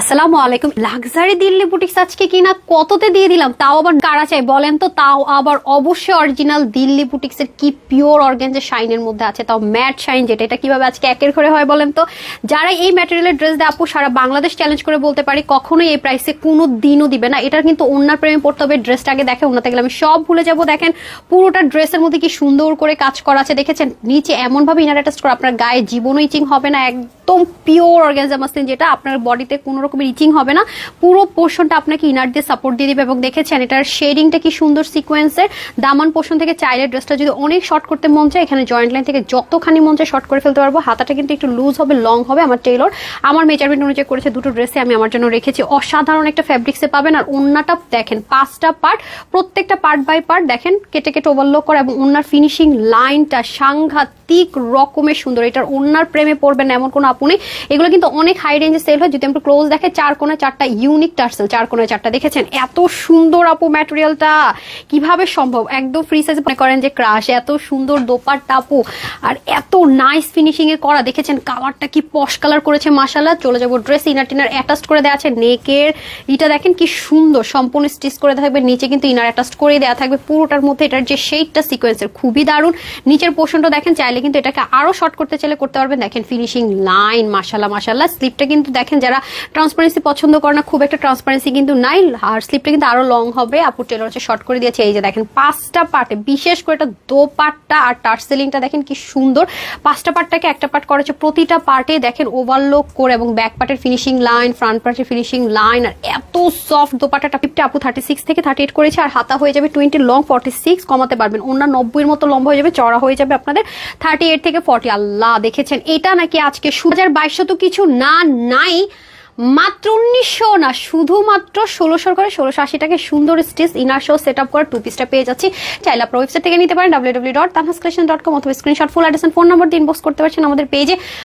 আসসালামু আলাইকুম। Luxury Delhi boutiques আজকে কিনা কততে দিয়ে দিলাম, তাও আবার কারা চাই বলেন তো, তাও আবার অবশ্যই অরিজিনাল দিল্লি বুটিক্স এর কি পিওর অর্গানজা শাইনের মধ্যে আছে, তাও ম্যাট শাইন, যেটা এটা কিভাবে আজকে একের ঘরে হয় বলেন তো। যারা এই ম্যাটেরিয়ালের ড্রেস দেয় আপু, সারা বাংলাদেশ চ্যালেঞ্জ করে বলতে পারি কখনোই এই প্রাইসে কোনো দিনও দিবে না। এটার কিন্তু ওনার প্রেমে পড়তে হবে। ড্রেসটা আগে দেখে, ওনাতে গেলে আমি সব ভুলে যাবো। দেখেন পুরোটা ড্রেসের মধ্যে কি সুন্দর করে কাজ করা আছে, দেখেছেন নিচে এমন ভাবে ইনার অ্যাটাচ করা, আপনার গায়ে জীবনও ইচিং হবে না। একদম পিওর অর্গানজা মাসলিন, যেটা আপনার বডিতে কোনো রকমের ইচিং হবে না। পুরো পোর্শনটা আপনাকে ইনার দিয়ে সাপোর্ট দিয়ে দিবে। এবং দেখেছেন এটার শেডিংটা কি সুন্দর সিকোয়েন্সের। দামান পোর্শন থেকে চাইলে ড্রেসটা যদি অনেক শর্ট করতে মন চায়, এখানে জয়েন্ট লাইন থেকে যতখানি মন চায় শর্ট করে ফেলতে পারবো। হাতাটা কিন্তু একটু লুজ হবে, লং হবে। আমার টেইলর আমার মেজারমেন্ট অনুযায়ী করেছে, দুটো ড্রেসে আমি আমার জন্য রেখেছি। অসাধারণ একটা ফ্যাব্রিক্সে পাবেন। আর ওন্নাটা দেখেন 5টা পার্ট, প্রত্যেকটা পার্ট বাই পার্ট দেখেন কেটে কেটে ওভারলক করা, এবং ওন্নার ফিনিশিং লাইনটা সাংঘাতিক রকমের সুন্দর। এটার ওন্নার প্রেমে পড়বেন এমন কোনো আপু নেই। এগুলো কিন্তু অনেক হাই রেঞ্জে সেল হয়। যদি আমরা ক্লোজ দেখে, 4 কোণে 4টা ইউনিক টার্সেল, 4 কোণে 4টা। দেখেছেন এত সুন্দর আপু ম্যাটেরিয়ালটা কিভাবে সম্ভব, একদম ফ্রি সাইজ। মনে করেন যে ক্রাশ, এত সুন্দর দোপাট্টা আপু, আর এত নাইস ফিনিশিং এ করা। দেখেছেন কালারটা কি পশ কালার করেছে মাশাআল্লাহ। চলে যাবো ড্রেস, ইনার টিনার অ্যাটাচ করে দেওয়া আছে। নেকের এটা দেখেন কি সুন্দর, সম্পূর্ণ স্টিচ করে থাকবে। নিচে কিন্তু ইনার অ্যাটাচ করে দেওয়া থাকবে পুরোটার মধ্যে। এটার যে শেডটা সিকোয়েন্সের খুবই দারুণ। নিচের পোর্শনটা দেখেন, চাইলে কিন্তু এটাকে আরো শর্ট করতে চাইলে করতে পারবেন। দেখেন ফিনিশিং লাইন মাশাআল্লাহ মাশাআল্লাহ। স্লিপটা কিন্তু দেখেন, যারা ট্রান্সপারেন্সি পছন্দ করে না, খুব একটা ট্রান্সপারেন্সি কিন্তু নাই। আর স্লিপটা কিন্তু আরো লং হবে। আপু টেলর হচ্ছে শর্ট করে দিয়েছে। এই যে দেখেন 5টা পার্টে, বিশেষ করে এটা দোপাট্টা আর টার্সেলিংটা দেখেন কি সুন্দর। 5টা পার্টটাকে একটা পার্ট করেছে, প্রতিটা পার্টে দেখেন ওভারলোক করে, এবং ব্যাক পার্টের ফিনিশিং লাইন, ফ্রন্ট পার্টের ফিনিশিং লাইন। আর এত সফট দোপাট্টাটা। ফিফটি আপু 36 থেকে 38 করেছে। আর হাতা হয়ে যাবে 20, লং 46, কমাতে পারবেন। ওনা 90 এর মতো লম্বা হয়ে যাবে, চড়া হয়ে যাবে আপনাদের 38 থেকে 40। আল্লাহ দেখেছেন এটা নাকি আজকে 2200 তো কিছু না, নাই মাত্র 1900 না, শুধুমাত্র 1600 করে 1680 টাকায় সুন্দর stitch inner show set up করা 2 পিসটা পেয়ে যাচ্ছি। চাইলে আপনার ওয়েবসাইট থেকে নিতে পারেন www.tanhascollection.com, অথবা screenshot full address phone number দিয়ে ইনবক্স করতে পারছেন আমাদের পেজে।